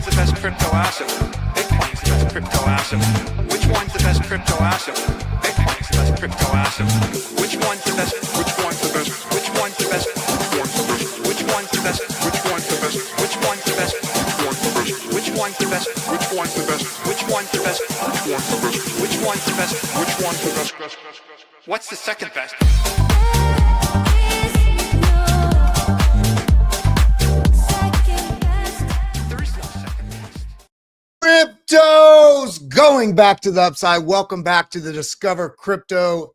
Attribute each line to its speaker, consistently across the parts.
Speaker 1: one's the best crypto asset? Bitcoin's the best crypto asset. Which one's the best crypto asset? Bitcoin's the best crypto asset. Which one's the best? Which one's the best? Which one's the best? Which one's the best? Which one's the best? Which one's the best? Which one's the best? Which one's the best? Which one's the best? Which one's the best? Which one's the best? What's the second best?
Speaker 2: Crypto's going back to the upside. Welcome back to the Discover Crypto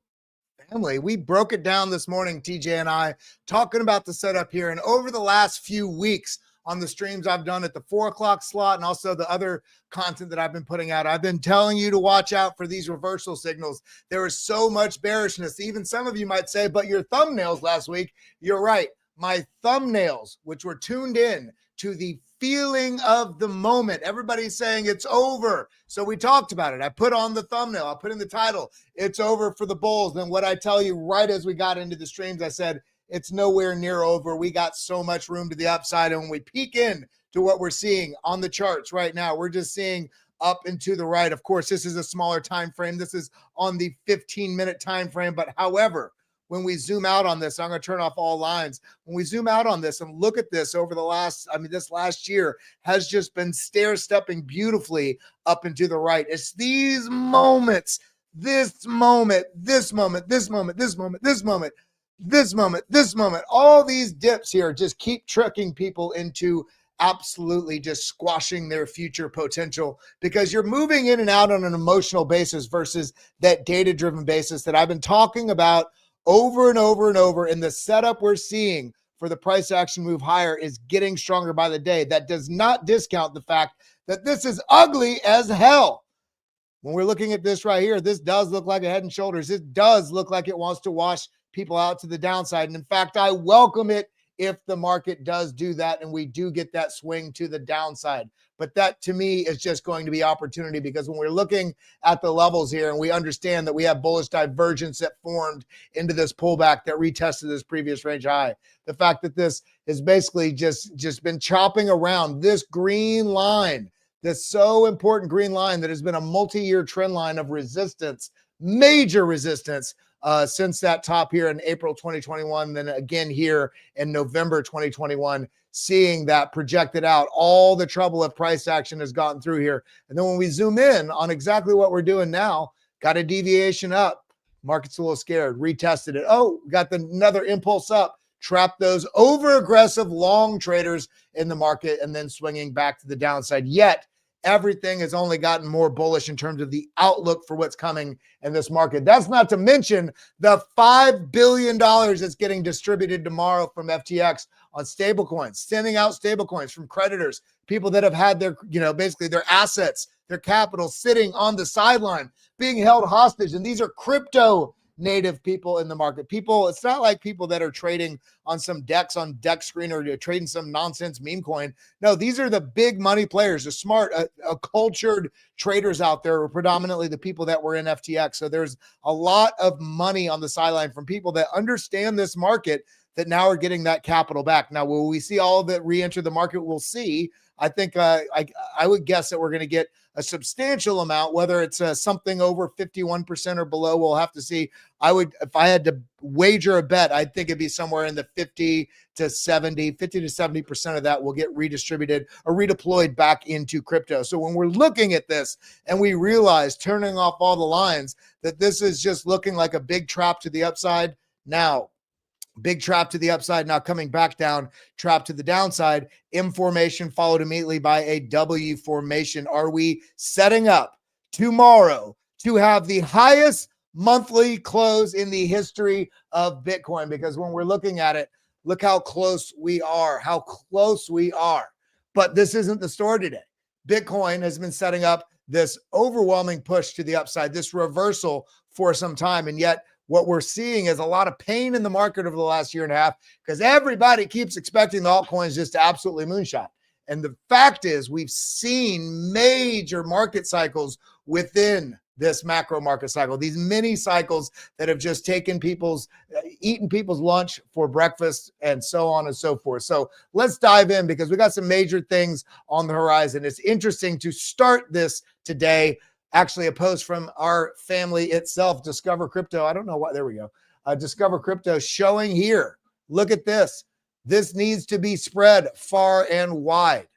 Speaker 2: family. We broke it down this morning, TJ and I, talking about the setup here. And over the last few weeks on the streams I've done at the 4 o'clock slot and also the other content that I've been putting out, I've been telling you to watch out for these reversal signals. There is so much bearishness. Even some of you might say, but your thumbnails last week, you're right. My thumbnails, which were tuned in to the feeling of the moment. Everybody's saying it's over. So we talked about it. I put on the thumbnail. I put in the title. It's over for the bulls. Then what I tell you right as we got into the streams, I said, it's nowhere near over. We got so much room to the upside. And when we peek in to what we're seeing on the charts right now, we're just seeing up and to the right. Of course, this is a smaller time frame. This is on the 15-minute time frame. But however, when we zoom out on this, I'm going to turn off all lines. When we zoom out on this and look at this over the last, this last year has just been stair-stepping beautifully up and to the right. It's these moments, this moment, this moment, this moment, this moment, this moment, this moment, this moment, all these dips here just keep tricking people into absolutely just squashing their future potential because you're moving in and out on an emotional basis versus that data-driven basis that I've been talking about over and over and over. And the setup we're seeing for the price action move higher is getting stronger by the day. That does not discount the fact that this is ugly as hell. When we're looking at this right here, this does look like a head and shoulders. It does look like it wants to wash people out to the downside. And in fact, I welcome it if the market does do that and we do get that swing to the downside. But that to me is just going to be opportunity because when we're looking at the levels here and we understand that we have bullish divergence that formed into this pullback that retested this previous range high, the fact that this has basically just been chopping around this green line, this so important green line that has been a multi-year trend line of resistance, major resistance, since that top here in April 2021, then again here in November 2021, seeing that projected out, all the trouble of price action has gotten through here. And then when we zoom in on exactly what we're doing now, got a deviation up, market's a little scared, retested it. Oh, got another impulse up, trapped those over aggressive long traders in the market and then swinging back to the downside. Yet everything has only gotten more bullish in terms of the outlook for what's coming in this market. That's not to mention the $5 billion that's getting distributed tomorrow from FTX on stablecoins, sending out stablecoins from creditors, people that have had their, basically their assets, their capital sitting on the sideline, being held hostage. And these are crypto native people in the market. People, it's not like people that are trading on some DEX on DEX screen or trading some nonsense meme coin. No, these are the big money players, the smart, cultured traders out there, predominantly the people that were in FTX. So there's a lot of money on the sideline from people that understand this market that now are getting that capital back. Now, will we see all of it re-enter the market? We'll see. I think I would guess that we're going to get a substantial amount, whether it's something over 51% or below. We'll have to see. If I had to wager a bet, I'd think it'd be somewhere in the 50 to 70% of that will get redistributed or redeployed back into crypto. So when we're looking at this and we realize, turning off all the lines, that this is just looking like a big trap to the upside now. Big trap to the upside, now coming back down, trap to the downside, M formation followed immediately by a W formation. Are we setting up tomorrow to have the highest monthly close in the history of Bitcoin? Because when we're looking at it, look how close we are, But this isn't the story today. Bitcoin has been setting up this overwhelming push to the upside, this reversal for some time. And yet what we're seeing is a lot of pain in the market over the last year and a half because everybody keeps expecting the altcoins just to absolutely moonshot. And the fact is we've seen major market cycles within this macro market cycle, these mini cycles that have just taken eaten people's lunch for breakfast and so on and so forth. So let's dive in because we got some major things on the horizon. It's interesting to start this today. Actually, a post from our family itself, Discover Crypto. I don't know why. There we go. Discover Crypto showing here. Look at this. This needs to be spread far and wide.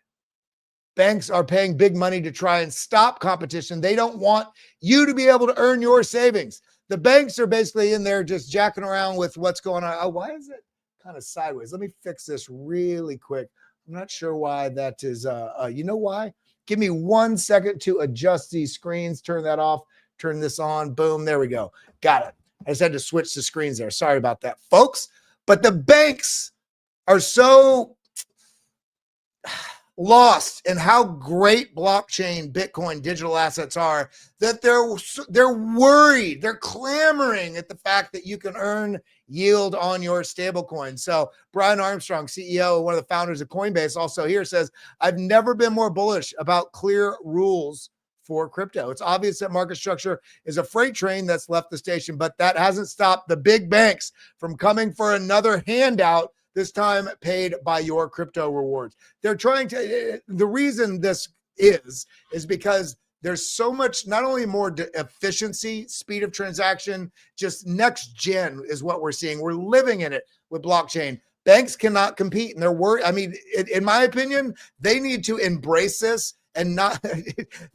Speaker 2: Banks are paying big money to try and stop competition. They don't want you to be able to earn your savings. The banks are basically in there just jacking around with what's going on. Oh, why is it kind of sideways? Let me fix this really quick. I'm not sure why that is. You know why? Give me 1 second to adjust these screens. Turn that off. Turn this on. Boom. There we go. Got it. I just had to switch the screens there. Sorry about that, folks. But the banks are so lost in how great blockchain, Bitcoin, digital assets are that they're worried. They're clamoring at the fact that you can earn yield on your stablecoin. So Brian Armstrong, CEO, one of the founders of Coinbase, also here says, I've never been more bullish about clear rules for crypto. It's obvious that market structure is a freight train that's left the station, but that hasn't stopped the big banks from coming for another handout, this time paid by your crypto rewards. They're trying to, the reason this is because there's so much, not only more efficiency, speed of transaction, just next gen is what we're seeing. We're living in it with blockchain. Banks cannot compete and they're worried. I mean, in my opinion, they need to embrace this and not,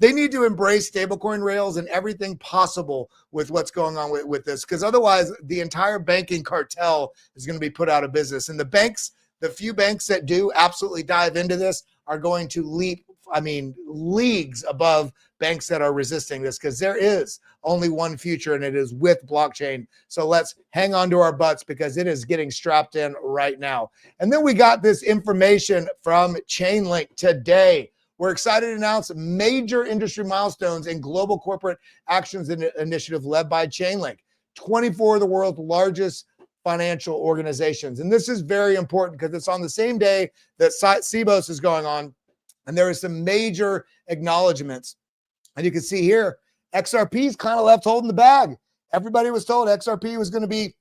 Speaker 2: they need to embrace stablecoin rails and everything possible with what's going on with this. Because otherwise the entire banking cartel is going to be put out of business. And the banks, the few banks that do absolutely dive into this are going to leap, leagues above banks that are resisting this, because there is only one future and it is with blockchain. So let's hang on to our butts because it is getting strapped in right now. And then we got this information from Chainlink today. We're excited to announce major industry milestones in global corporate actions initiative led by Chainlink, 24 of the world's largest financial organizations. And this is very important because it's on the same day that CBOS is going on. And there are some major acknowledgments. And you can see here, XRP is kind of left holding the bag. Everybody was told XRP was going to be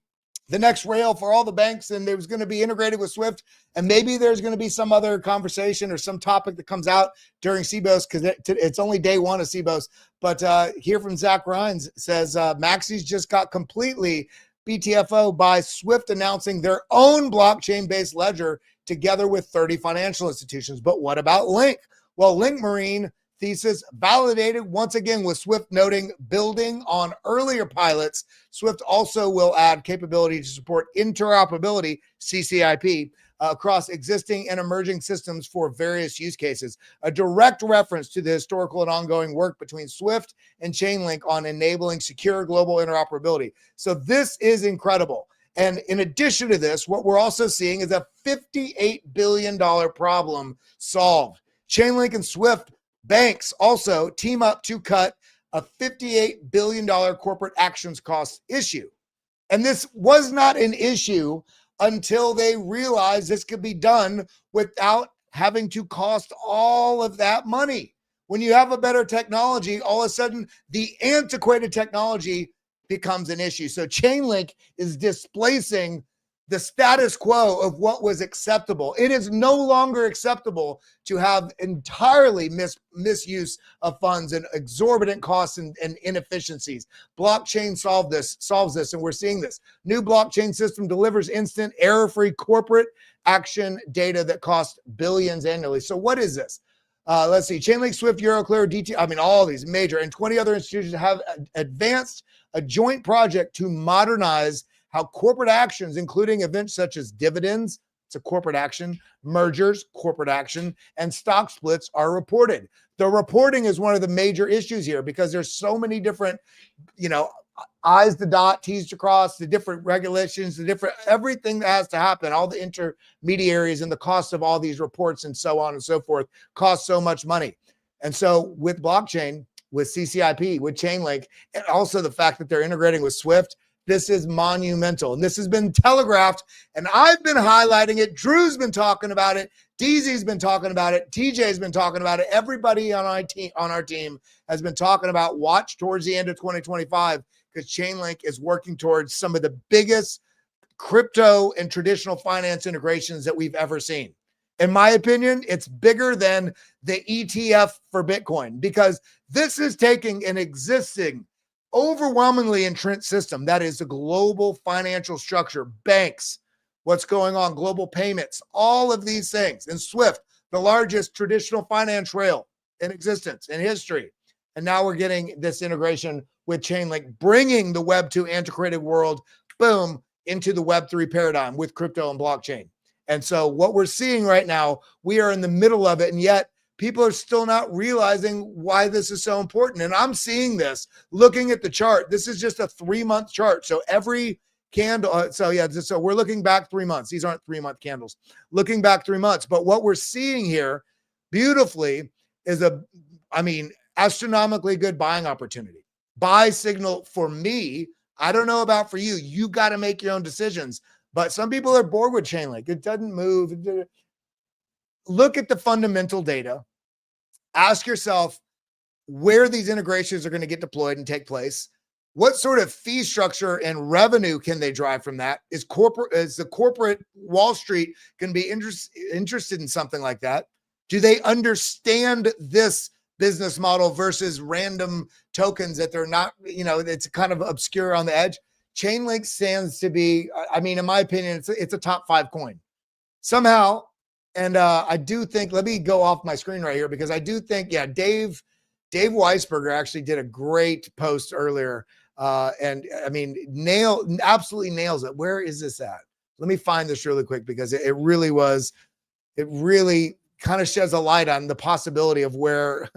Speaker 2: the next rail for all the banks and it was going to be integrated with SWIFT. And maybe there's going to be some other conversation or some topic that comes out during CBOS because it's only day one of CBOS. But here from Zach Rhines says, Maxi's just got completely BTFO by SWIFT announcing their own blockchain-based ledger together with 30 financial institutions. But what about Link? Well, Link Marine thesis validated once again with SWIFT noting building on earlier pilots. SWIFT also will add capability to support interoperability, CCIP, across existing and emerging systems for various use cases. A direct reference to the historical and ongoing work between SWIFT and Chainlink on enabling secure global interoperability. So this is incredible. And in addition to this, what we're also seeing is a $58 billion problem solved. Chainlink and SWIFT banks also team up to cut a $58 billion corporate actions cost issue. And this was not an issue until they realized this could be done without having to cost all of that money. When you have a better technology, all of a sudden the antiquated technology becomes an issue. So Chainlink is displacing the status quo of what was acceptable. It is no longer acceptable to have entirely misuse of funds and exorbitant costs and inefficiencies. Blockchain solves this, and we're seeing this. New blockchain system delivers instant, error-free corporate action data that costs billions annually. So what is this? Let's see. Chainlink, SWIFT, Euroclear, DT, all these major and 20 other institutions have advanced a joint project to modernize how corporate actions, including events such as dividends, it's a corporate action, mergers, corporate action, and stock splits are reported. The reporting is one of the major issues here because there's so many different, I's to dot, T's to cross, the different regulations, everything that has to happen, all the intermediaries and the cost of all these reports and so on and so forth cost so much money. And so with blockchain, with CCIP, with Chainlink, and also the fact that they're integrating with SWIFT, This is monumental. And this has been telegraphed, and I've been highlighting it. Drew's been talking about it. DZ's been talking about it. TJ's been talking about it. Everybody on our team has been talking about watch towards the end of 2025 because Chainlink is working towards some of the biggest crypto and traditional finance integrations that we've ever seen. In my opinion, it's bigger than the ETF for Bitcoin because this is taking an existing, overwhelmingly entrenched system that is a global financial structure, banks, what's going on, global payments, all of these things, and SWIFT, the largest traditional finance rail in existence in history. And now we're getting this integration with Chainlink, bringing the Web 2 antiquated world, boom, into the Web 3 paradigm with crypto and blockchain. And so what we're seeing right now, we are in the middle of it, and yet people are still not realizing why this is so important. And I'm seeing this, looking at the chart. This is just a 3-month chart. So every candle, so we're looking back 3 months. These aren't 3-month candles. Looking back 3 months. But what we're seeing here beautifully is astronomically good buying opportunity. Buy signal for me. I don't know about for you. You got to make your own decisions. But some people are bored with Chainlink. It doesn't move. Look at the fundamental data. Ask yourself where these integrations are going to get deployed and take place. What sort of fee structure and revenue can they drive from that? Is the corporate Wall Street going to be interested in something like that? Do they understand this business model versus random tokens that they're not, it's kind of obscure on the edge? Chainlink stands to be, in my opinion, it's a top 5 coin somehow. And I do think, let me go off my screen right here because I do think, Dave Weisberger actually did a great post earlier. Absolutely nails it. Where is this at? Let me find this really quick because it really kind of sheds a light on the possibility of where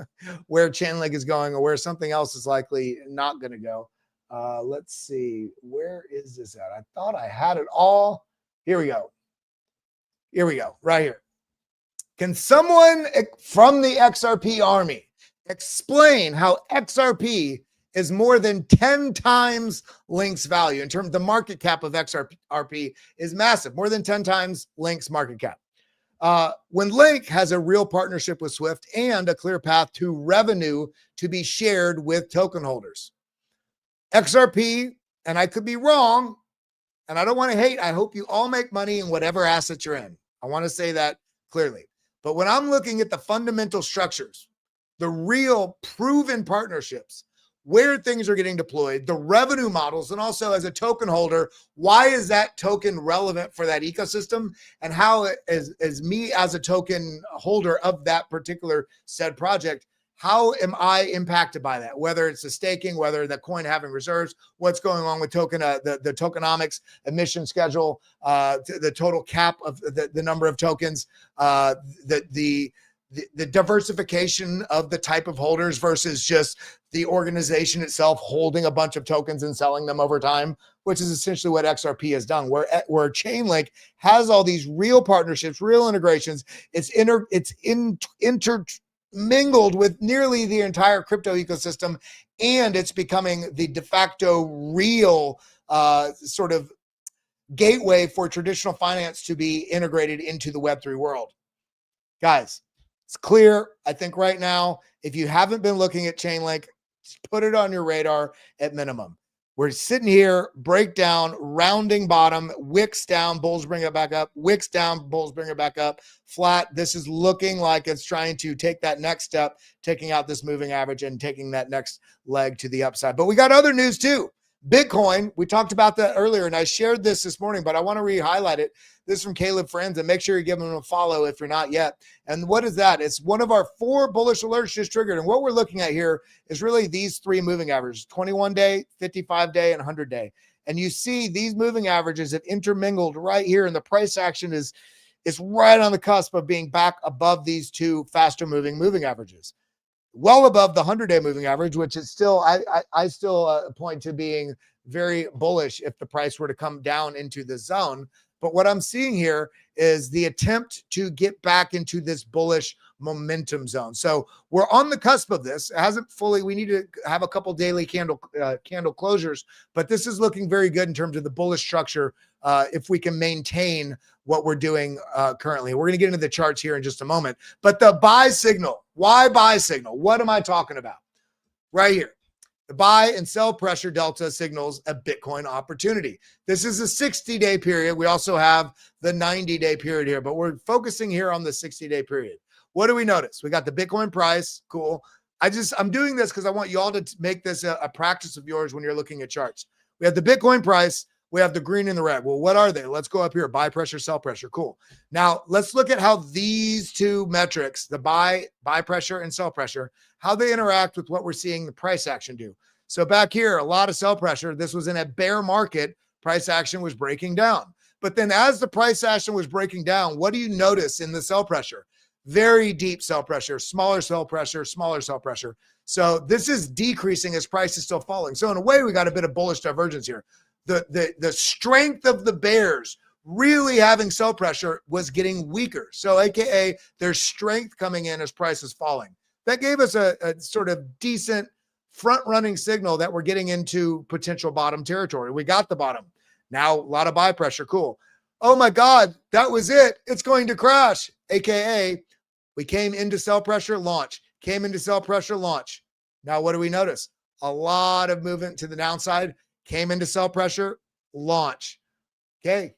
Speaker 2: Chainlink is going or where something else is likely not going to go. Let's see. Where is this at? I thought I had it all. Here we go. Right here. Can someone from the XRP army explain how XRP is more than 10 times Link's value in terms of the market cap of XRP is massive, more than 10 times Link's market cap. When Link has a real partnership with SWIFT and a clear path to revenue to be shared with token holders. XRP, and I could be wrong, and I don't want to hate, I hope you all make money in whatever asset you're in. I want to say that clearly. But when I'm looking at the fundamental structures, the real proven partnerships, where things are getting deployed, the revenue models, and also as a token holder, why is that token relevant for that ecosystem? And how is me as a token holder of that particular said project, how am I impacted by that? Whether it's the staking, whether the coin having reserves, what's going on with token, the tokenomics, emission schedule, the total cap of the number of tokens, the diversification of the type of holders versus just the organization itself holding a bunch of tokens and selling them over time, which is essentially what XRP has done, where Chainlink has all these real partnerships, real integrations. It's intermingled with nearly the entire crypto ecosystem, and it's becoming the de facto real sort of gateway for traditional finance to be integrated into the Web3 world. Guys, it's clear. I think right now, if you haven't been looking at Chainlink, just put it on your radar at minimum. We're sitting here, breakdown, rounding bottom, wicks down, bulls bring it back up, wicks down, bulls bring it back up, flat. This is looking like it's trying to take that next step, taking out this moving average and taking that next leg to the upside. But we got other news too. Bitcoin, we talked about that earlier, and I shared this morning, but I want to re-highlight it. This is from Caleb Friends, and make sure you give him a follow if you're not yet. And what is that? It's one of our 4 bullish alerts just triggered. And what we're looking at here is really these 3 moving averages, 21-day, 55-day, and 100-day. And you see these moving averages have intermingled right here, and the price action is right on the cusp of being back above these 2 faster moving averages. Well above the 100-day moving average, which is still, I still point to being very bullish if the price were to come down into the zone. But what I'm seeing here is the attempt to get back into this bullish momentum zone. So we're on the cusp of this. It hasn't fully, we need to have a couple daily candle closures, but this is looking very good in terms of the bullish structure. If we can maintain what we're doing currently, we're going to get into the charts here in just a moment, but the buy signal, why buy signal? What am I talking about? Right here. The buy and sell pressure delta signals a Bitcoin opportunity. This is a 60-day period. We also have the 90-day period here, but we're focusing here on the 60-day period. What do we notice? We got the Bitcoin price. Cool. I'm doing this because I want you all to make this a practice of yours when you're looking at charts. We have the Bitcoin price. We have the green and the red. Well, what are they? Let's go up here. Buy pressure, sell pressure. Cool. Now let's look at how these two metrics, the buy pressure and sell pressure, how they interact with what we're seeing the price action do. So back here, a lot of sell pressure. This was in a bear market. Price action was breaking down. But then as the price action was breaking down, what do you notice in the sell pressure? Very deep sell pressure, smaller sell pressure, smaller sell pressure. So this is decreasing as price is still falling. So in a way, we got a bit of bullish divergence here. The strength of the bears really having sell pressure was getting weaker. So AKA there's strength coming in as price is falling. That gave us a sort of decent front-running signal that we're getting into potential bottom territory. We got the bottom. Now, a lot of buy pressure. Cool. Oh my God, that was it. It's going to crash. AKA, we came into sell pressure, launch. Came into sell pressure, launch. Now, what do we notice? A lot of movement to the downside. Came into sell pressure, launch. Okay,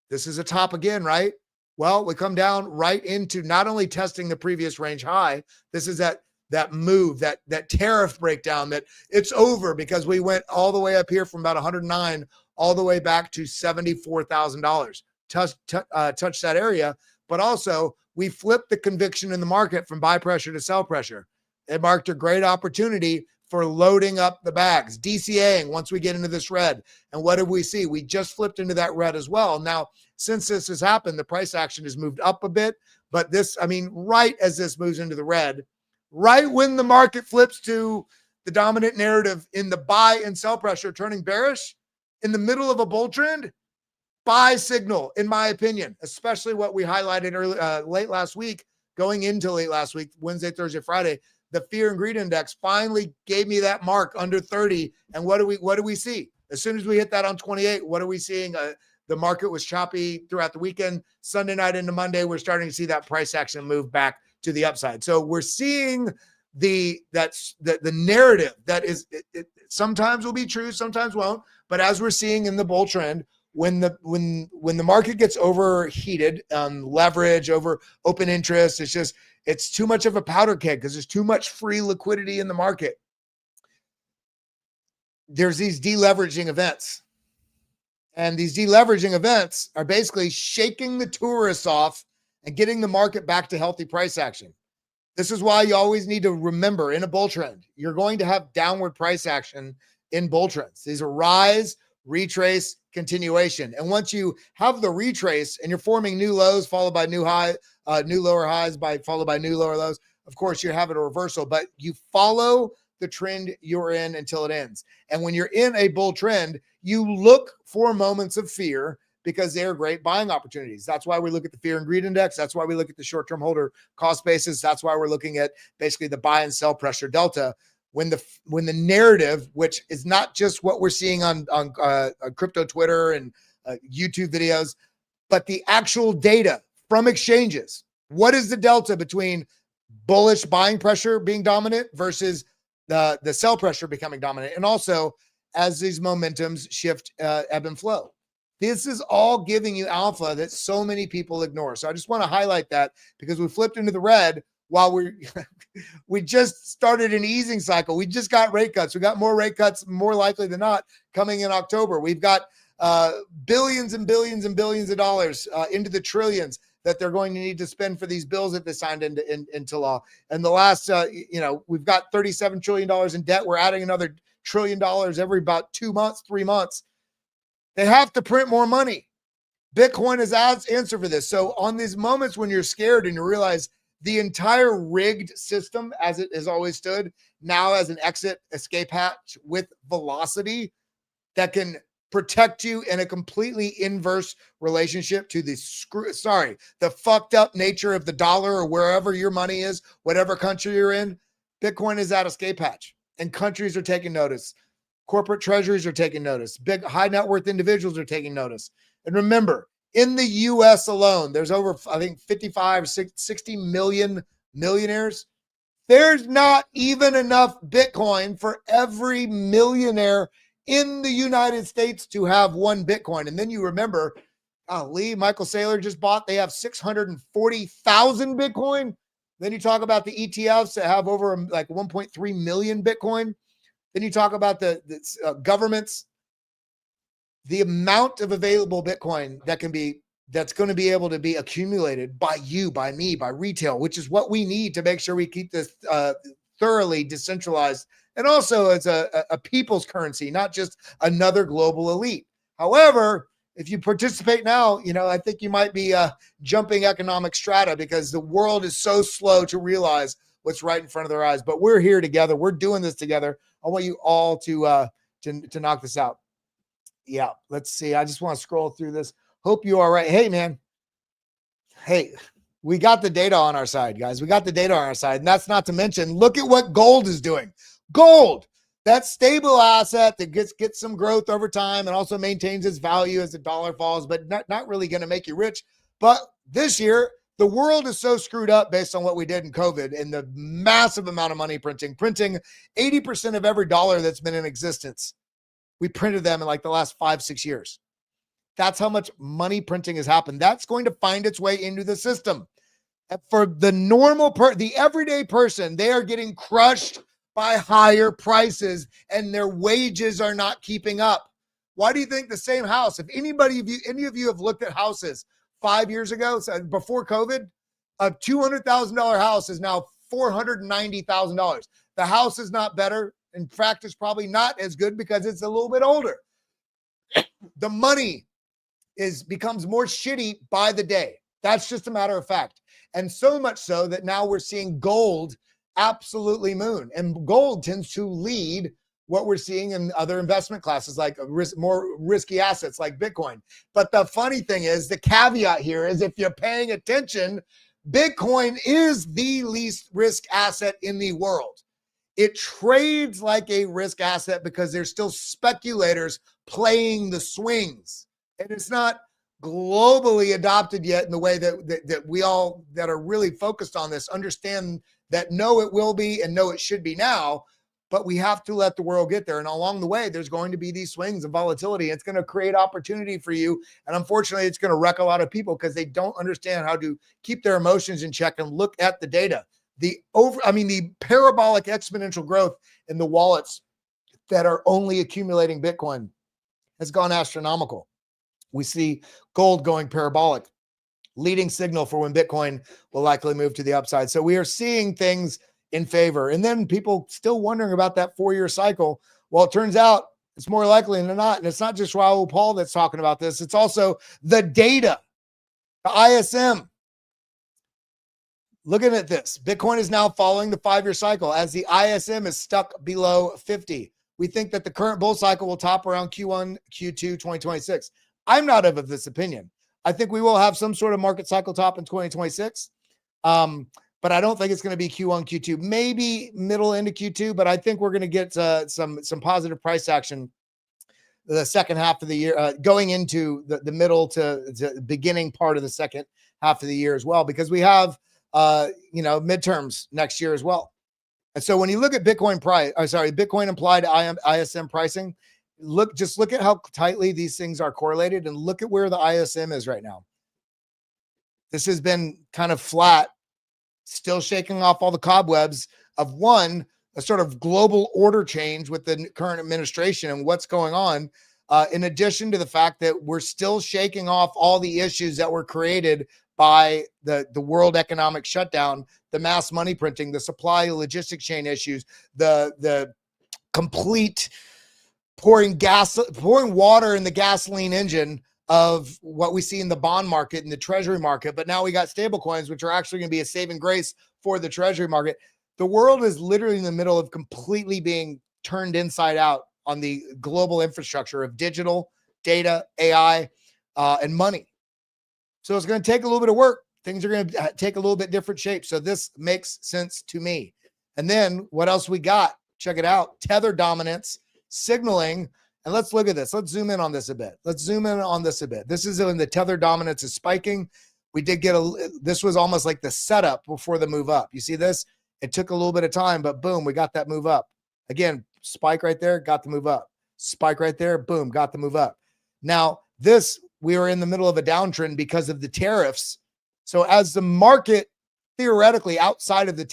Speaker 2: this is a top again, right? Well, we come down right into not only testing the previous range high, this is that move, that tariff breakdown, that it's over because we went all the way up here from about 109 all the way back to $74,000. Touch that area, but also we flipped the conviction in the market from buy pressure to sell pressure. It marked a great opportunity for loading up the bags, DCAing once we get into this red. And what did we see? We just flipped into that red as well. Now, since this has happened, the price action has moved up a bit, but this, I mean, right as this moves into the red, right when the market flips to the dominant narrative in the buy and sell pressure turning bearish in the middle of a bull trend, buy signal, in my opinion, especially what we highlighted late last week, going into late last week, Wednesday, Thursday, Friday. The fear and greed index finally gave me that mark under 30. And what do we see? As soon as we hit that on 28, what are we seeing? The market was choppy throughout the weekend. Sunday night into Monday, we're starting to see that price action move back to the upside. So we're seeing the narrative that is it sometimes will be true, sometimes won't. But as we're seeing in the bull trend, when the market gets overheated on leverage, over open interest, it's too much of a powder keg because there's too much free liquidity in the market. There's these deleveraging events. And these deleveraging events are basically shaking the tourists off and getting the market back to healthy price action. This is why you always need to remember in a bull trend, you're going to have downward price action in bull trends. These are rise, retrace, continuation. And once you have the retrace and you're forming new lows followed by new lower highs followed by new lower lows, of course you're having a reversal, but you follow the trend you're in until it ends. And when you're in a bull trend, you look for moments of fear because they're great buying opportunities. That's why we look at the fear and greed index. That's why we look at the short-term holder cost basis. That's why we're looking at basically the buy and sell pressure delta. When the narrative, which is not just what we're seeing on crypto Twitter and YouTube videos, but the actual data from exchanges. What is the delta between bullish buying pressure being dominant versus the sell pressure becoming dominant? And also as these momentums shift, ebb and flow. This is all giving you alpha that so many people ignore. So I just want to highlight that because we flipped into the red while we just started an easing cycle. We just got rate cuts. We got more rate cuts, more likely than not, coming in October. We've got billions and billions and billions of dollars into the trillions that they're going to need to spend for these bills that they signed into law. And the last, we've got $37 trillion in debt. We're adding another $1 trillion every about 2 months, 3 months. They have to print more money. Bitcoin is answer for this. So on these moments when you're scared and you realize the entire rigged system as it has always stood now as an escape hatch with velocity that can protect you in a completely inverse relationship to the the fucked up nature of the dollar or wherever your money is, whatever country you're in. Bitcoin is that escape hatch, and countries are taking notice. Corporate treasuries are taking notice. Big high net worth individuals are taking notice. And remember, in the US alone, there's over, I think, 55, 60 million millionaires. There's not even enough Bitcoin for every millionaire in the United States to have one Bitcoin. And then you remember, Michael Saylor just bought, they have 640,000 Bitcoin. Then you talk about the ETFs that have over like 1.3 million Bitcoin. Then you talk about the governments, the amount of available Bitcoin that's going to be able to be accumulated by you, by me, by retail, which is what we need to make sure we keep this thoroughly decentralized and also as a people's currency, not just another global elite. However, if you participate now, I think you might be jumping economic strata because the world is so slow to realize what's right in front of their eyes. But we're here together. We're doing this together. I want you all to knock this out. Yeah, let's see. I just want to scroll through this. Hope you are right. Hey, man. Hey, we got the data on our side, guys. We got the data on our side. And that's not to mention, look at what gold is doing. Gold, that stable asset that gets some growth over time and also maintains its value as the dollar falls, but not really going to make you rich. But this year, the world is so screwed up based on what we did in COVID and the massive amount of money printing 80% of every dollar that's been in existence. We printed them in like the last 5-6 years. That's how much money printing has happened. That's going to find its way into the system. And for the the everyday person, they are getting crushed by higher prices and their wages are not keeping up. Why do you think the same house, if any of you have looked at houses 5 years ago, so before COVID, a $200,000 house is now $490,000. The house is not better. In fact, it's probably not as good because it's a little bit older. The money becomes more shitty by the day. That's just a matter of fact. And so much so that now we're seeing gold absolutely moon. And gold tends to lead what we're seeing in other investment classes, like more risky assets like Bitcoin. But the funny thing is, the caveat here is if you're paying attention, Bitcoin is the least risk asset in the world. It trades like a risk asset because there's still speculators playing the swings. And it's not globally adopted yet in the way that we all that are really focused on this understand that no, it will be and no, it should be now. But we have to let the world get there. And along the way, there's going to be these swings of volatility. It's going to create opportunity for you. And unfortunately, it's going to wreck a lot of people because they don't understand how to keep their emotions in check and look at the data. The parabolic exponential growth in the wallets that are only accumulating Bitcoin has gone astronomical. We see gold going parabolic, leading signal for when Bitcoin will likely move to the upside. So we are seeing things in favor. And then people still wondering about that 4-year cycle. Well, it turns out it's more likely than not. And it's not just Raoul Pal that's talking about this. It's also the data, the ISM. Looking at this, Bitcoin is now following the 5-year cycle as the ISM is stuck below 50. We think that the current bull cycle will top around Q1, Q2, 2026. I'm not of this opinion. I think we will have some sort of market cycle top in 2026. But I don't think it's going to be Q1, Q2, maybe middle into Q2, but I think we're going to get some positive price action the second half of the year, going into the middle to the beginning part of the second half of the year as well, because we have midterms next year as well. And so when you look at Bitcoin implied ISM pricing, look at how tightly these things are correlated and look at where the ISM is right now. This has been kind of flat, still shaking off all the cobwebs of a sort of global order change with the current administration and what's going on. In addition to the fact that we're still shaking off all the issues that were created by the world economic shutdown, the mass money printing, the supply logistics chain issues, the complete pouring water in the gasoline engine of what we see in the bond market and the treasury market. But now we got stable coins, which are actually going to be a saving grace for the treasury market. The world is literally in the middle of completely being turned inside out on the global infrastructure of digital data, AI, and money. So it's going to take a little bit of work. Things are going to take a little bit different shape. So this makes sense to me. And then what else we got? Check it out. Tether dominance, signaling. And let's look at this. Let's zoom in on this a bit. This is when the Tether dominance is spiking. We did get this was almost like the setup before the move up. You see this? It took a little bit of time, but boom, we got that move up. Again, spike right there, got the move up. Spike right there, boom, got the move up. Now, we were in the middle of a downtrend because of the tariffs. So as the market, theoretically, outside of the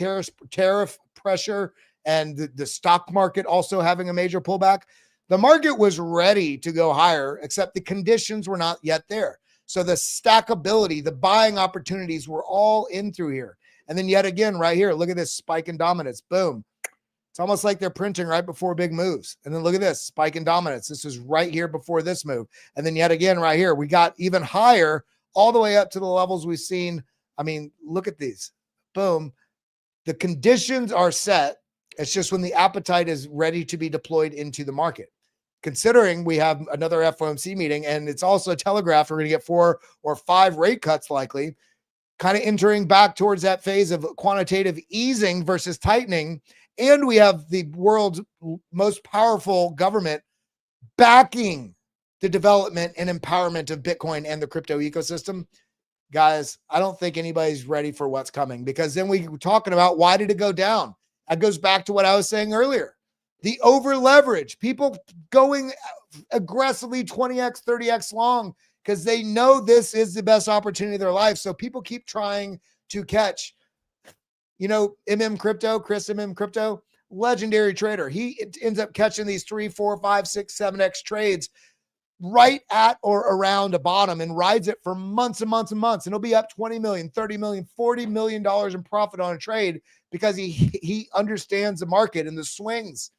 Speaker 2: tariff pressure and the stock market also having a major pullback, the market was ready to go higher, except the conditions were not yet there. So the stackability, the buying opportunities were all in through here. And then yet again, right here, look at this spike in dominance. Boom. It's almost like they're printing right before big moves. And then look at this spike in dominance. This is right here before this move. And then yet again, right here, we got even higher all the way up to the levels we've seen. I mean, look at these. Boom. The conditions are set. It's just when the appetite is ready to be deployed into the market. Considering we have another FOMC meeting and it's also telegraphed, we're going to get 4 or 5 rate cuts likely, kind of entering back towards that phase of quantitative easing versus tightening. And we have the world's most powerful government backing the development and empowerment of Bitcoin and the crypto ecosystem. Guys, I don't think anybody's ready for what's coming, because then we were talking about why did it go down? That goes back to what I was saying earlier. The over leverage, people going aggressively 20x, 30x long because they know this is the best opportunity of their life. So people keep trying to catch, Chris Crypto, legendary trader. He ends up catching these 3, 4, 5, 6, 7x trades right at or around a bottom and rides it for months and months and months. And he'll be up 20 million, 30 million, $40 million in profit on a trade because he understands the market and the swings.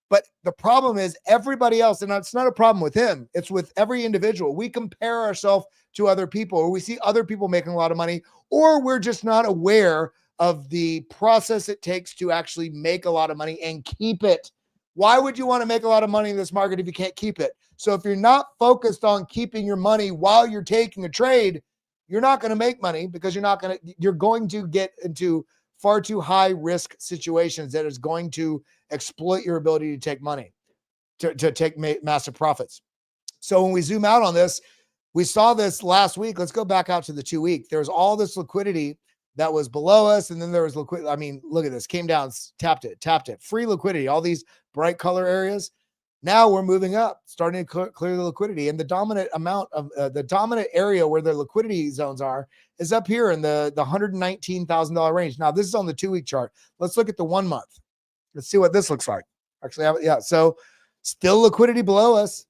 Speaker 2: But the problem is everybody else, and it's not a problem with him, it's with every individual. We compare ourselves to other people, or we see other people making a lot of money, or we're just not aware of the process it takes to actually make a lot of money and keep it. Why would you want to make a lot of money in this market if you can't keep it? So if you're not focused on keeping your money while you're taking a trade, you're not going to make money, because you're going to get into far too high risk situations that is going to exploit your ability to take money, to take massive profits. So when we zoom out on this, we saw this last week. Let's go back out to the 2 week. There's all this liquidity that was below us. And then there was liquidity. I mean, look at this, came down, tapped it, free liquidity, all these bright color areas. Now we're moving up, starting to clear the liquidity. And the dominant amount of the dominant area where the liquidity zones are is up here in the $119,000 range. Now this is on the 2 week chart. Let's look at the 1 month. Let's see what this looks like. Actually, yeah. So still liquidity below us.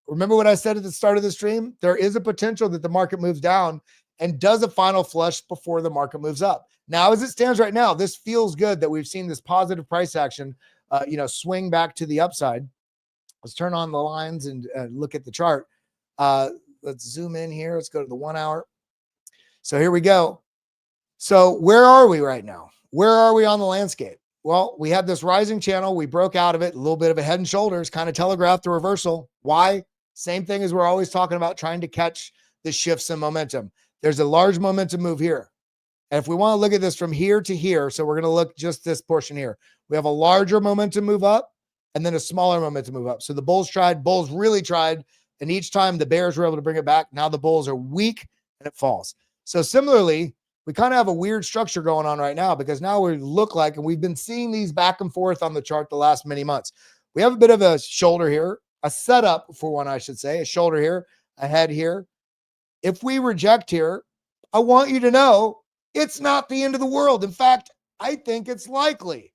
Speaker 2: Remember what I said at the start of the stream? There is a potential that the market moves down and does a final flush before the market moves up. Now, as it stands right now, this feels good that we've seen this positive price action, swing back to the upside. Let's turn on the lines and look at the chart. Let's zoom in here. Let's go to the 1 hour. So here we go. So where are we right now? Where are we on the landscape? Well, we had this rising channel. We broke out of it, a little bit of a head and shoulders, kind of telegraphed the reversal. Why? Same thing as we're always talking about, trying to catch the shifts in momentum. There's a large momentum move here. And if we want to look at this from here to here, so we're going to look just this portion here. We have a larger momentum move up and then a smaller momentum move up. So the bulls really tried. And each time the bears were able to bring it back. Now the bulls are weak and it falls. So similarly, we kind of have a weird structure going on right now, because now we look like, and we've been seeing these back and forth on the chart the last many months. We have a bit of a shoulder here, a setup for one, I should say, a shoulder here, a head here. If we reject here, I want you to know it's not the end of the world. In fact, I think it's likely.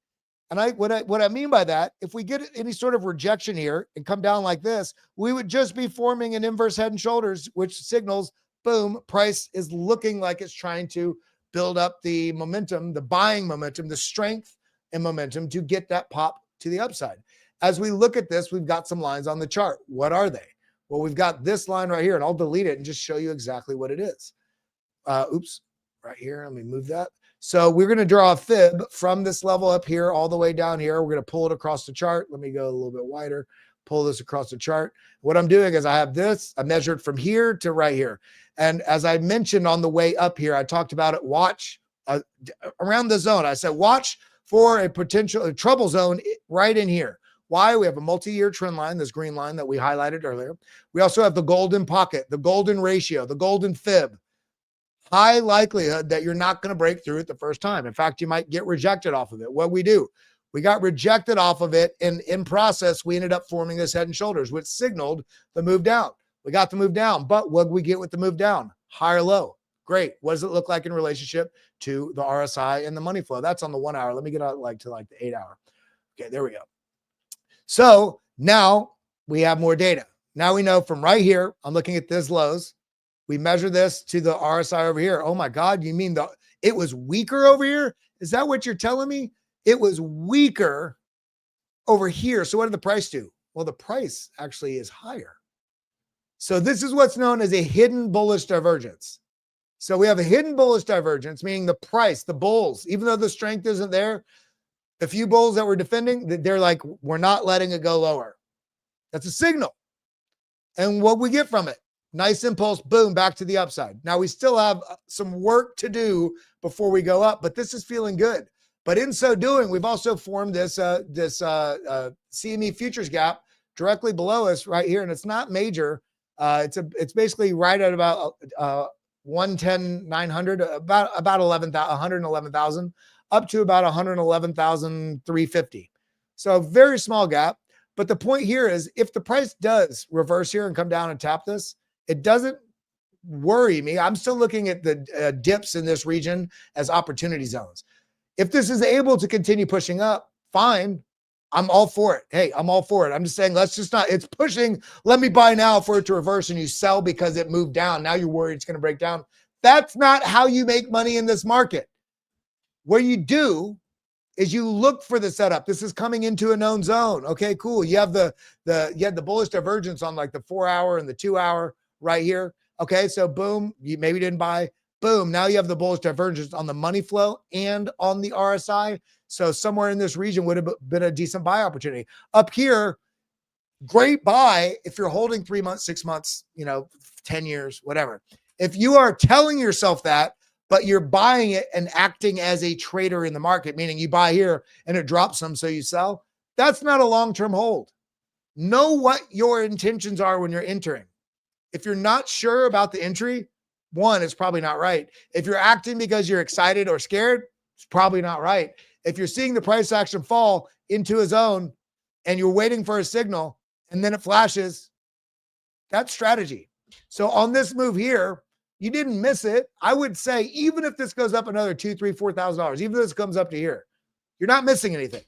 Speaker 2: And what I mean by that, if we get any sort of rejection here and come down like this, we would just be forming an inverse head and shoulders, which signals, boom, price is looking like it's trying to build up the momentum, the buying momentum, the strength and momentum to get that pop to the upside. As we look at this, we've got some lines on the chart. What are they? Well, we've got this line right here, and I'll delete it and just show you exactly what it is. Right here. Let me move that. So we're going to draw a fib from this level up here all the way down here. We're going to pull it across the chart. Let me go a little bit wider. pull this across the chart. What I'm doing is I have this, I measured from here to right here. And as I mentioned on the way up here, I talked about it, watch around the zone. I said, watch for a potential trouble zone right in here. Why? We have a multi-year trend line, this green line that we highlighted earlier. We also have the golden pocket, the golden ratio, the golden fib. High likelihood that you're not going to break through it the first time. In fact, you might get rejected off of it. What we do, we got rejected off of it, and in process, we ended up forming this head and shoulders, which signaled the move down. We got the move down, but what did we get with the move down? Higher low. Great. What does it look like in relationship to the RSI and the money flow? That's on the 1 hour. Let me get out to the 8 hour. Okay, there we go. So now we have more data. Now we know from right here, I'm looking at this lows. We measure this to the RSI over here. Oh my God, you mean it was weaker over here? Is that what you're telling me? It was weaker over here. So what did the price do? Well, the price actually is higher. So this is what's known as a hidden bullish divergence. So we have a hidden bullish divergence, meaning the price, the bulls, even though the strength isn't there, the few bulls that we're defending, they're like, we're not letting it go lower. That's a signal. And what we get from it, nice impulse, boom, back to the upside. Now we still have some work to do before we go up, but this is feeling good. But in so doing, we've also formed this CME futures gap directly below us right here, and it's not major. It's basically right at about 110,900, about 111,000 up to about 111,350. So a very small gap. But the point here is if the price does reverse here and come down and tap this, it doesn't worry me. I'm still looking at the dips in this region as opportunity zones. If this is able to continue pushing up, fine. I'm all for it. Hey, I'm all for it. I'm just saying, let's just not, it's pushing. Let me buy now for it to reverse and you sell because it moved down. Now you're worried it's going to break down. That's not how you make money in this market. What you do is you look for the setup. This is coming into a known zone. Okay, cool. You have the bullish divergence on like the 4 hour and the 2 hour right here. Okay, so boom, you maybe didn't buy. Boom, now you have the bullish divergence on the money flow and on the RSI. So somewhere in this region would have been a decent buy opportunity. Up here, great buy if you're holding 3 months, 6 months, 10 years, whatever. If you are telling yourself that, but you're buying it and acting as a trader in the market, meaning you buy here and it drops some, so you sell, that's not a long-term hold. Know what your intentions are when you're entering. If you're not sure about the entry, one, it's probably not right. If you're acting because you're excited or scared, it's probably not right. If you're seeing the price action fall into a zone and you're waiting for a signal and then it flashes, that's strategy. So on this move here, you didn't miss it. I would say, even if this goes up another $2,000, $3,000, $4,000, even if this comes up to here, you're not missing anything.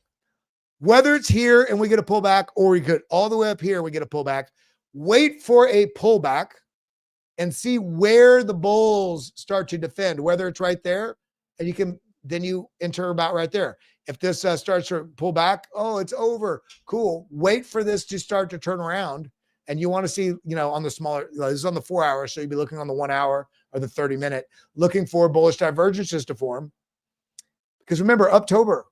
Speaker 2: Whether it's here and we get a pullback, or we could all the way up here, we get a pullback. Wait for a pullback and see where the bulls start to defend, whether it's right there, and then you enter about right there. If this starts to pull back, oh, it's over. Cool. Wait for this to start to turn around. And you want to see, on the smaller, this is on the 4 hour. So you'd be looking on the 1 hour or the 30 minute, looking for bullish divergences to form. Because remember, October,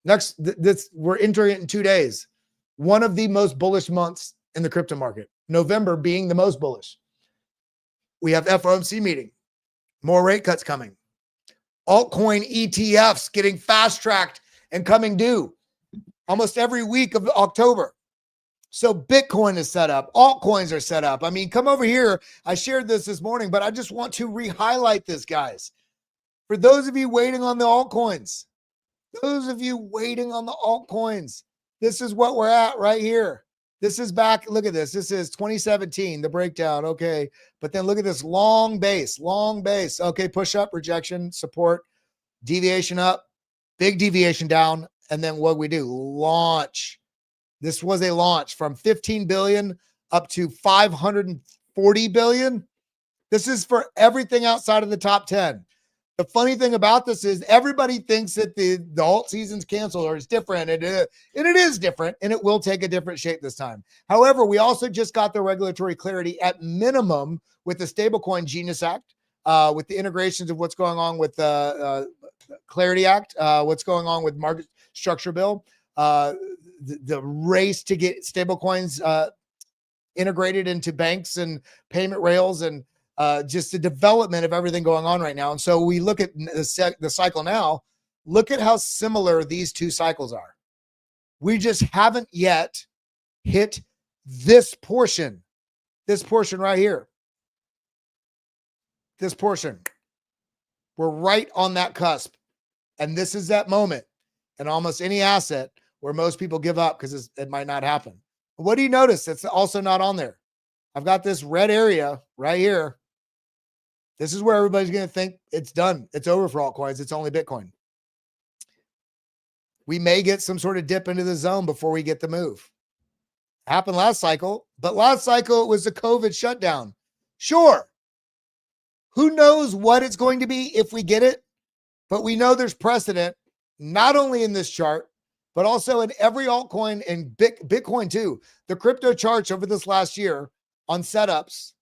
Speaker 2: we're entering it in 2 days. One of the most bullish months in the crypto market. November being the most bullish. We have FOMC meeting. More rate cuts coming. Altcoin ETFs getting fast-tracked and coming due almost every week of October. So Bitcoin is set up. Altcoins are set up. I mean, come over here. I shared this morning, but I just want to re-highlight this, guys. For those of you waiting on the altcoins, this is what we're at right here. This is back. Look at this. This is 2017, the breakdown. Okay. But then look at this long base. Okay. Push up, rejection, support, deviation up, big deviation down. And then what we do? Launch. This was a launch from 15 billion up to 540 billion. This is for everything outside of the top 10. The funny thing about this is everybody thinks that the alt season's canceled or it's different. And it is different, and it will take a different shape this time. However, we also just got the regulatory clarity at minimum with the Stablecoin Genius Act, with the integrations of what's going on with the Clarity Act, what's going on with Market Structure Bill. the race to get stablecoins integrated into banks and payment rails, and just the development of everything going on right now. And so we look at the cycle now. Look at how similar these two cycles are. We just haven't yet hit this portion right here. This portion. We're right on that cusp. And this is that moment in almost any asset where most people give up because it might not happen. What do you notice that's also not on there? I've got this red area right here. This is where everybody's going to think it's done. It's over for altcoins. It's only Bitcoin. We may get some sort of dip into the zone before we get the move. Happened last cycle, but last cycle it was the COVID shutdown. Sure. Who knows what it's going to be if we get it, but we know there's precedent, not only in this chart, but also in every altcoin and Bitcoin too. The crypto charts over this last year on setups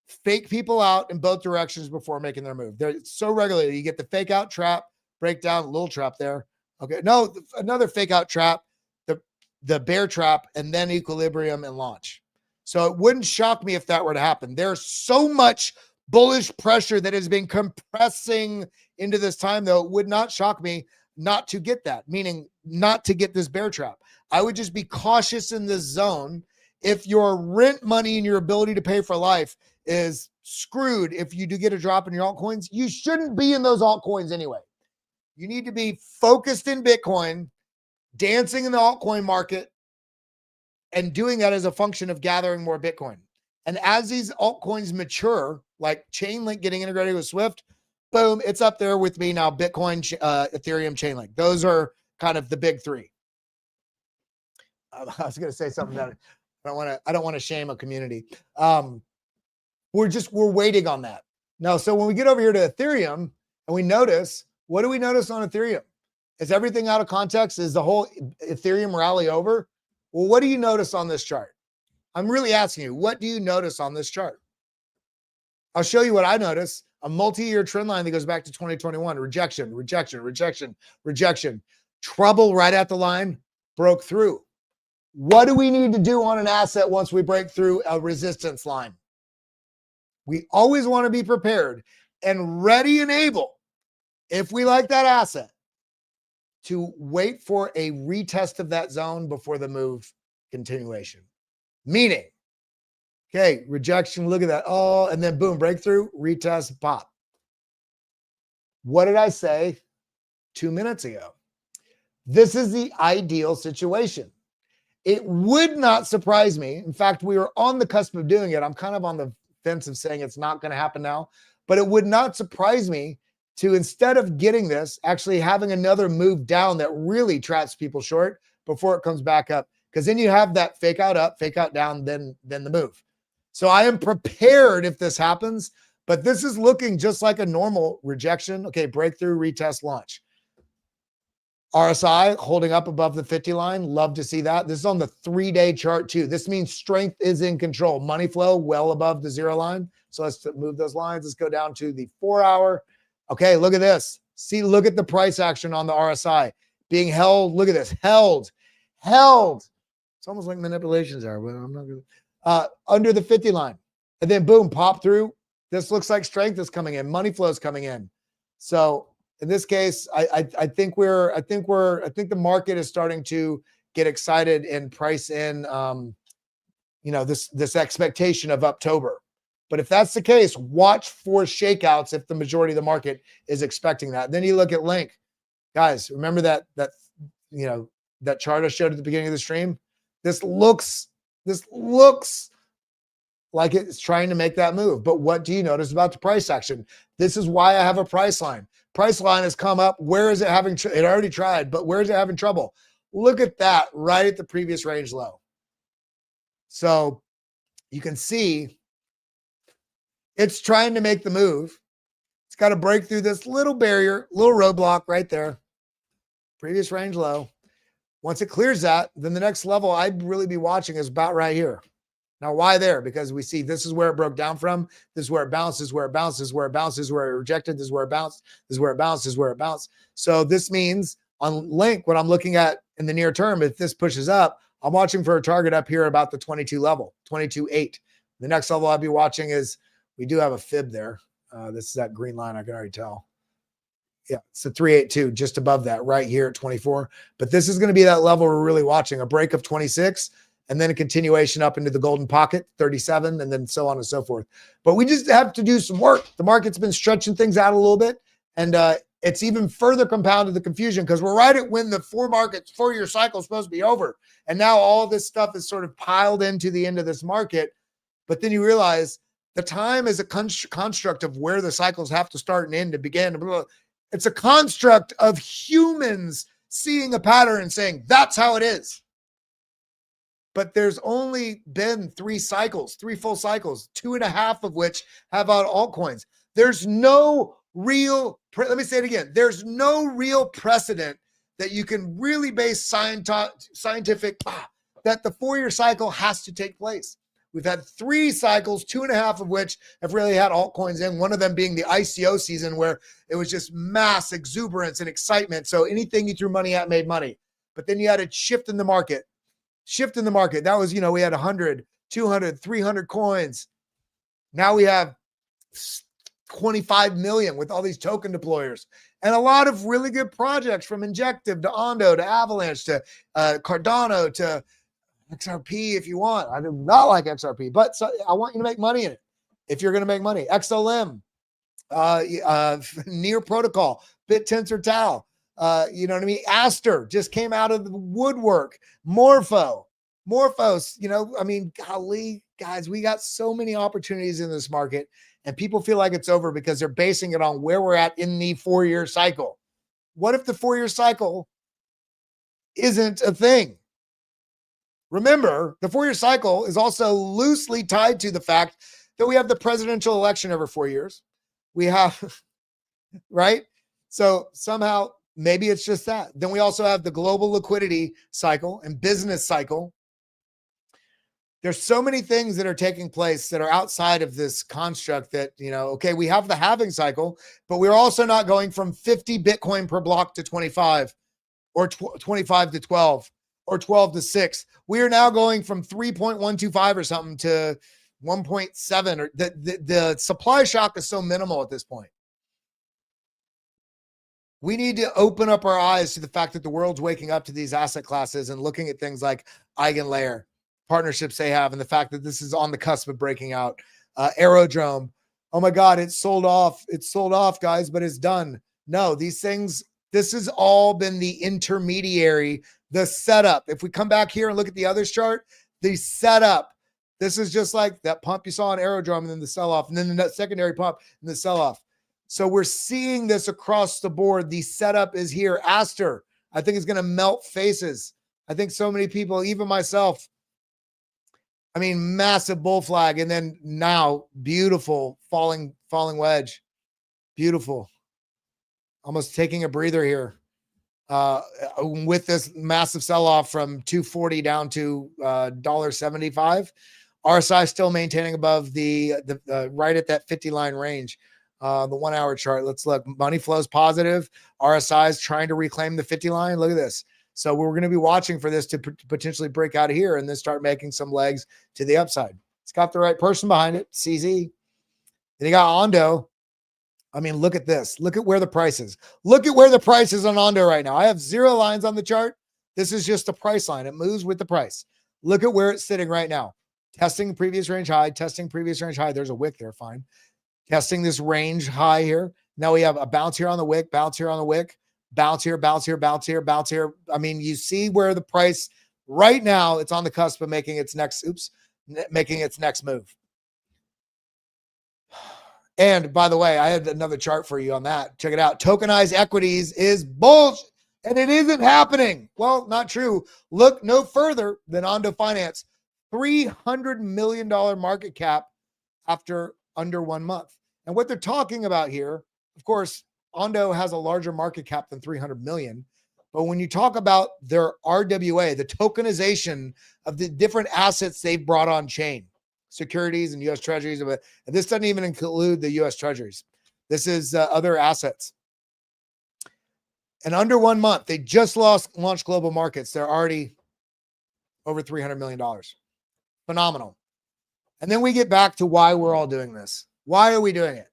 Speaker 2: fake people out in both directions before making their move. They're so regularly. You get the fake out trap, breakdown, little trap there. Okay, no, another fake out trap, the bear trap, and then equilibrium and launch. So it wouldn't shock me if that were to happen. There's so much bullish pressure that has been compressing into this time, though. It would not shock me not to get that, meaning not to get this bear trap. I would just be cautious in this zone. If your rent money and your ability to pay for life is screwed, if you do get a drop in your altcoins, you shouldn't be in those altcoins anyway. You need to be focused in Bitcoin, dancing in the altcoin market, and doing that as a function of gathering more Bitcoin. And as these altcoins mature, like Chainlink getting integrated with SWIFT, boom, it's up there with me now. Bitcoin, Ethereum, Chainlink. Those are kind of the big three. I was going to say something that I don't want to shame a community. We're waiting on that. Now, so when we get over here to Ethereum and we notice, what do we notice on Ethereum? Is everything out of context? Is the whole Ethereum rally over? Well, what do you notice on this chart? I'm really asking you, what do you notice on this chart? I'll show you what I notice. A multi-year trend line that goes back to 2021. Rejection, rejection, rejection, rejection. Trouble right at the line, broke through. What do we need to do on an asset once we break through a resistance line? We always want to be prepared and ready and able, if we like that asset, to wait for a retest of that zone before the move continuation. Meaning, okay, rejection, look at that. Oh, and then boom, breakthrough, retest, pop. What did I say 2 minutes ago? This is the ideal situation. It would not surprise me. In fact, we were on the cusp of doing it. I'm kind of on the fence of saying it's not going to happen now, but it would not surprise me to, instead of getting this, actually having another move down that really traps people short before it comes back up. Because then you have that fake out up, fake out down, then the move. So I am prepared if this happens, but this is looking just like a normal rejection. Okay, breakthrough, retest, launch. RSI holding up above the 50 line. Love to see that. This is on the 3-day chart too. This means strength is in control. Money flow well above the 0 line. So let's move those lines. Let's go down to the 4-hour. Okay, look at this. See, look at the price action on the RSI being held. Look at this. Held. It's almost like manipulations are, but I'm not going to. Under the 50 line. And then boom, pop through. This looks like strength is coming in. Money flow is coming in. So in this case, I think the market is starting to get excited and price in, this expectation of October. But if that's the case, watch for shakeouts if the majority of the market is expecting that. Then you look at Link, guys. Remember that chart I showed at the beginning of the stream. This looks like it's trying to make that move. But what do you notice about the price action? This is why I have a price line. Price line has come up. Where is it having? It already tried, but where is it having trouble? Look at that, right at the previous range low. So you can see it's trying to make the move. It's got to break through this little barrier, little roadblock right there. Previous range low. Once it clears that, then the next level I'd really be watching is about right here. Now, why there? Because we see this is where it broke down from. This is where it bounces, where it bounces, where it bounces, where it rejected. This is where it bounced. This is where it bounced. This is where it bounced. So this means on Link, what I'm looking at in the near term, if this pushes up, I'm watching for a target up here about the 22 level, 22.8. The next level I'll be watching is, we do have a fib there. This is that green line. I can already tell. Yeah, it's a 382, just above that right here at 24. But this is going to be that level we're really watching, a break of 26, and then a continuation up into the golden pocket, 37, and then so on and so forth. But we just have to do some work. The market's been stretching things out a little bit, and it's even further compounded the confusion because we're right at when the 4-year cycle is supposed to be over. And now all this stuff is sort of piled into the end of this market. But then you realize the time is a construct of where the cycles have to start and end to begin. It's a construct of humans seeing a pattern and saying, that's how it is. But there's only been 3 full cycles, 2.5 of which have out altcoins. There's no real, let me say it again. There's no real precedent that you can really base scientific, that the 4-year cycle has to take place. We've had 3 cycles, 2.5 of which have really had altcoins in, one of them being the ICO season where it was just mass exuberance and excitement. So anything you threw money at made money. But then you had a shift in the market. That was, we had 100, 200, 300 coins. Now we have 25 million with all these token deployers and a lot of really good projects from Injective to Ondo to Avalanche to Cardano to XRP if you want. I do not like XRP, but I want you to make money in it if you're going to make money. XLM, Near Protocol, BitTensor Tau, you know what I mean? Aster just came out of the woodwork. Morphos, golly, guys, we got so many opportunities in this market and people feel like it's over because they're basing it on where we're at in the 4-year cycle. What if the 4-year cycle isn't a thing? Remember, the 4-year cycle is also loosely tied to the fact that we have the presidential election every 4 years. We have, right? So somehow, maybe it's just that. Then we also have the global liquidity cycle and business cycle. There's so many things that are taking place that are outside of this construct that, okay, we have the halving cycle, but we're also not going from 50 Bitcoin per block to 25 or 25 to 12. Or 12 to 6. We are now going from 3.125 or something to 1.7. Or the supply shock is so minimal at this point. We need to open up our eyes to the fact that the world's waking up to these asset classes and looking at things like Eigenlayer, partnerships they have, and the fact that this is on the cusp of breaking out. Aerodrome. Oh my God, it's sold off. It's sold off, guys, but it's done. No, these things, this has all been the intermediary, the setup. If we come back here and look at the others chart, the setup, this is just like that pump you saw on Aerodrome and then the sell-off and then the secondary pump and the sell-off. So we're seeing this across the board. The setup is here. Aster, I think, is going to melt faces. I think so many people, even myself, massive bull flag. And then now beautiful falling wedge. Beautiful. Almost taking a breather here. With this massive sell-off from 240 down to $1.75, RSI still maintaining above the right at that 50 line range. The 1 hour chart. Let's look. Money flows positive. RSI is trying to reclaim the 50 line. Look at this. So we're going to be watching for this to potentially break out of here and then start making some legs to the upside. It's got the right person behind it. CZ. Then you got Ondo. Look at this. Look at where the price is. Look at where the price is on Ondo right now. I have 0 lines on the chart. This is just a price line. It moves with the price. Look at where it's sitting right now. Testing previous range high, testing previous range high. There's a wick there, fine. Testing this range high here. Now we have a bounce here on the wick, bounce here on the wick, bounce here, bounce here, bounce here, bounce here. You see where the price right now, it's on the cusp of making its next move. And by the way, I had another chart for you on that. Check it out. Tokenized equities is bullshit, and it isn't happening. Well, not true. Look no further than Ondo Finance. $300 million market cap after under 1 month. And what they're talking about here, of course, Ondo has a larger market cap than 300 million. But when you talk about their RWA, the tokenization of the different assets they've brought on chain, securities and U.S. treasuries, and this doesn't even include the U.S. treasuries. This is other assets. And under 1 month, they just launched global markets. They're already over $300 million. Phenomenal. And then we get back to why we're all doing this. Why are we doing it?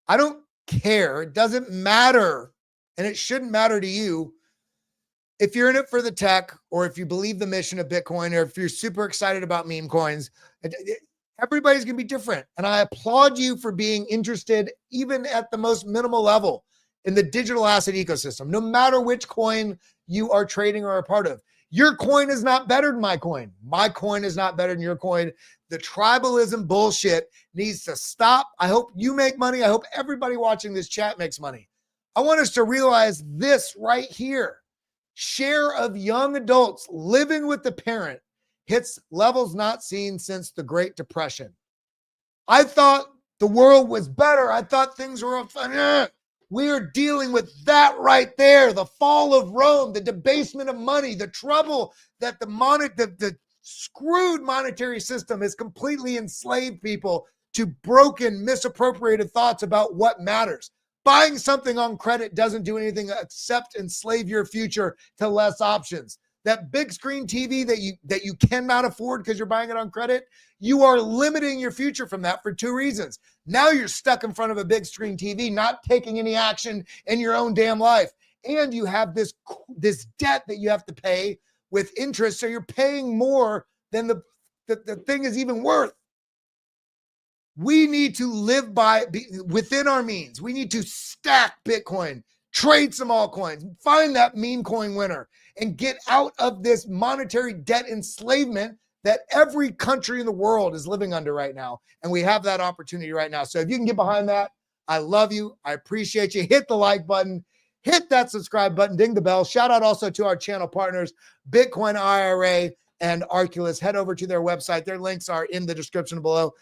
Speaker 2: I don't care. It doesn't matter. And it shouldn't matter to you if you're in it for the tech, or if you believe the mission of Bitcoin, or if you're super excited about meme coins. Everybody's going to be different. And I applaud you for being interested, even at the most minimal level, in the digital asset ecosystem, no matter which coin you are trading or a part of. Your coin is not better than my coin. My coin is not better than your coin. The tribalism bullshit needs to stop. I hope you make money. I hope everybody watching this chat makes money. I want us to realize this right here. Share of young adults living with the parent hits levels not seen since the Great Depression. I thought the world was better. I thought things were fun. We are dealing with that right there. The fall of Rome, the debasement of money, the trouble that the screwed monetary system has completely enslaved people to broken, misappropriated thoughts about what matters. Buying something on credit doesn't do anything except enslave your future to less options. That big screen TV that you cannot afford because you're buying it on credit, you are limiting your future from that for 2 reasons. Now you're stuck in front of a big screen TV, not taking any action in your own damn life. And you have this debt that you have to pay with interest. So you're paying more than the thing is even worth. We need to live within our means. We need to stack Bitcoin, trade some altcoins, find that meme coin winner, and get out of this monetary debt enslavement that every country in the world is living under right now. And we have that opportunity right now. So if you can get behind that, I love you. I appreciate you. Hit the like button, hit that subscribe button, ding the bell. Shout out also to our channel partners, Bitcoin IRA and Arculus. Head over to their website. Their links are in the description below.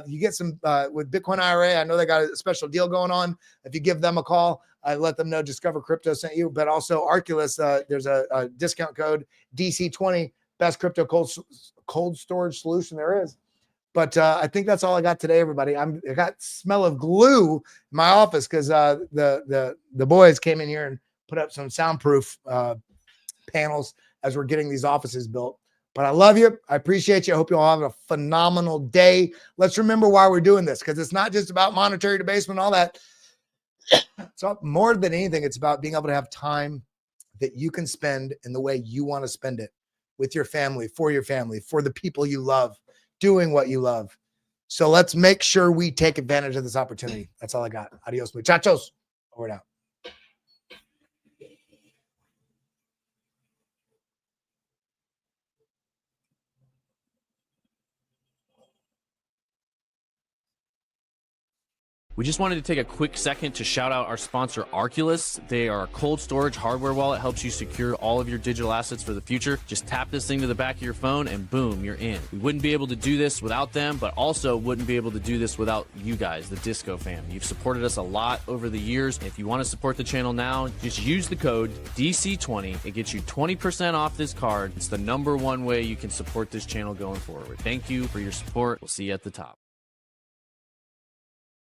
Speaker 2: You get some with Bitcoin IRA. I know they got a special deal going on. If you give them a call, let them know Discover Crypto sent you. But also Arculus, there's a discount code DC20, best crypto cold storage solution there is. But I think that's all I got today, everybody. I got smell of glue in my office because the boys came in here and put up some soundproof panels as we're getting these offices built. But I love you. I appreciate you. I hope you all have a phenomenal day. Let's remember why we're doing this, because it's not just about monetary debasement and all that. So more than anything, it's about being able to have time that you can spend in the way you want to spend it, with your family, for the people you love, doing what you love. So let's make sure we take advantage of this opportunity. That's all I got. Adios, muchachos. Over and out.
Speaker 3: We just wanted to take a quick second to shout out our sponsor, Arculus. They are a cold storage hardware wallet, helps you secure all of your digital assets for the future. Just tap this thing to the back of your phone and boom, you're in. We wouldn't be able to do this without them, but also wouldn't be able to do this without you guys, the Disco fam. You've supported us a lot over the years. If you want to support the channel now, just use the code DC20. It gets you 20% off this card. It's the #1 way you can support this channel going forward. Thank you for your support. We'll see you at the top.